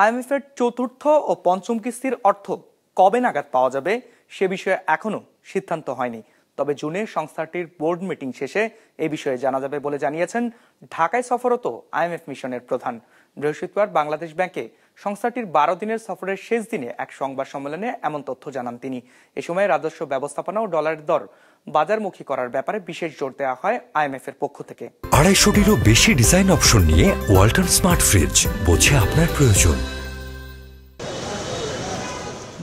আইএমএফের চতুর্থ ও পঞ্চম কিস্তির অর্থ কবে নাগাদ পাওয়া যাবে সে বিষয়ে এখনো সিদ্ধান্ত হয়নি। তবে জুনে সংস্থাটির বোর্ড মিটিং শেষে এ বিষয়ে জানা যাবে বলে জানিয়েছেন ঢাকায় সফররত আইএমএফ মিশনের প্রধান। বৃহস্পতিবার বাংলাদেশ ব্যাংকে সংস্থাটির 12 দিনের সফরের শেষ দিনে এক সংবাদ সম্মেলনে এমন তথ্য জানান তিনি। এ সময় রাজস্ব ব্যবস্থাপনা ও ডলারের দর বাজারমুখী করার ব্যাপারে বিশেষ জোর দেওয়া হয় আইএমএফ এর পক্ষ থেকে। 250-টিরও বেশি ডিজাইন অপশন নিয়ে ওয়ালটন স্মার্ট ফ্রিজ, বোঝে আপনার প্রয়োজন।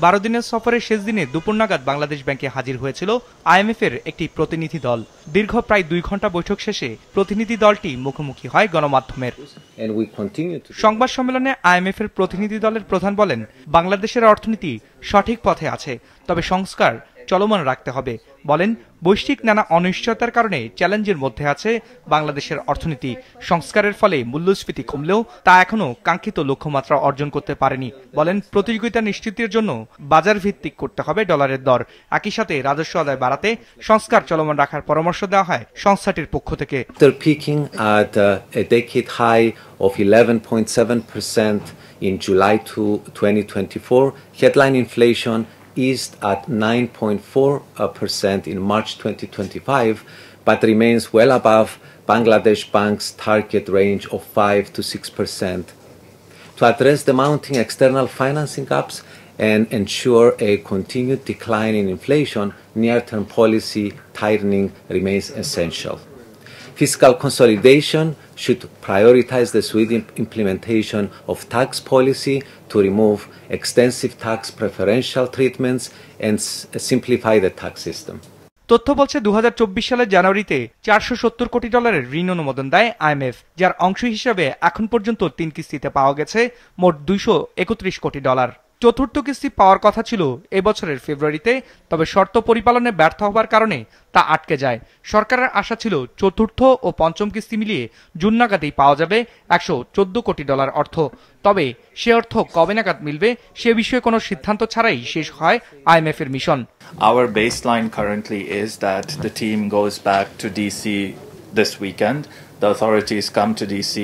12 দিনের সফরের শেষ দিনে দুপুর নাগাদ বাংলাদেশ ব্যাংকে হাজির হয়েছিল আইএমএফ এর একটি প্রতিনিধি দল। দীর্ঘ প্রায় 2 ঘন্টা বৈঠক শেষে প্রতিনিধি দলটি মুখোমুখি হয় গণমাধ্যমের। সংবাদ সম্মেলনে আইএমএফ এর প্রতিনিধি দলের প্রধান বলেন, বাংলাদেশের অর্থনীতি সঠিক পথে আছে, তবে সংস্কার চলমান রাখতে হবে। বলেন, বৈশ্বিক নানা অনিশ্চয়তার কারণে চ্যালেঞ্জের মধ্যে আছে বাংলাদেশের অর্থনীতি। সংস্কারের ফলে মূল্যস্ফীতি কমলেও তা এখনো কাঙ্ক্ষিত লক্ষ্যমাত্রা অর্জন করতে পারেনি। বলেন, প্রতিযোগিতা নিশ্চিতের জন্য বাজার ভিত্তিক করতে হবে ডলারের দর। একই সাথে রাজস্ব আদায় বাড়াতে সংস্কার চলমান রাখার পরামর্শ দেওয়া হয় সংস্থাটির পক্ষ থেকে। After peaking at a decade high of 11.7% in July 2024, headline inflation eased at 9.4% in March 2025, but remains well above Bangladesh Bank's target range of 5 to 6%. To address the mounting external financing gaps and ensure a continued decline in inflation, near-term policy tightening remains essential. Fiscal consolidation should prioritize the swift implementation of tax policy to remove extensive tax preferential treatments and simplify the tax system. তথ্য বলছে 2024 সালের জানুয়ারিতে 470 কোটি ডলারের ঋণ অনুমোদন দেয় IMF, যার অংশ হিসেবে এখন পর্যন্ত 3 কিস্তিতে পাওয়া গেছে মোট 231 কোটি ডলার। চতুর্থ কিস্তি পাওয়ার কথা ছিল এবছরের ফেব্রুয়ারিতে, তবে শর্ত পরিপালনে ব্যর্থ হওয়ার কারণে তা আটকে যায়। সরকারের আশা ছিল চতুর্থ ও পঞ্চম কিস্তি মিলিয়ে জুন নাগাদেই পাওয়া যাবে 114 কোটি ডলার অর্থ। তবে সে অর্থ কবে নাগাদ মিলবে সে বিষয়ে কোনো সিদ্ধান্ত ছাড়াই শেষ হয় আইএমএফ এর mission. Our baseline currently is that the team goes back to DC this weekend. The authorities come to DC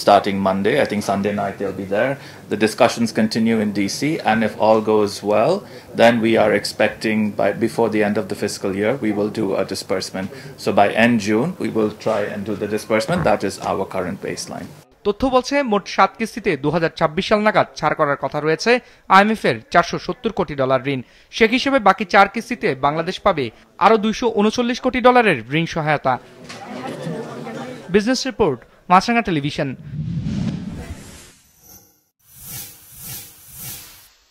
starting Monday. I think Sunday night they'll be there. The discussions continue in DC, and if all goes well, then we are expecting before the end of the fiscal year we will do a disbursement. So by end June we will try and do the disbursement. That is our current baseline. তথ্য বলছে মোট 7 কিস্তিতে 2026 সাল নাগাদ ছাড় করার কথা রয়েছে আইএমএফ এর 470 কোটি ডলার ঋণ। সে হিসেবে বাকি 4 কিস্তিতে বাংলাদেশ পাবে আরো 239 কোটি ডলারের ঋণ সহায়তা। বিজনেস রিপোর্ট, মাছরাঙা টেলিভিশন।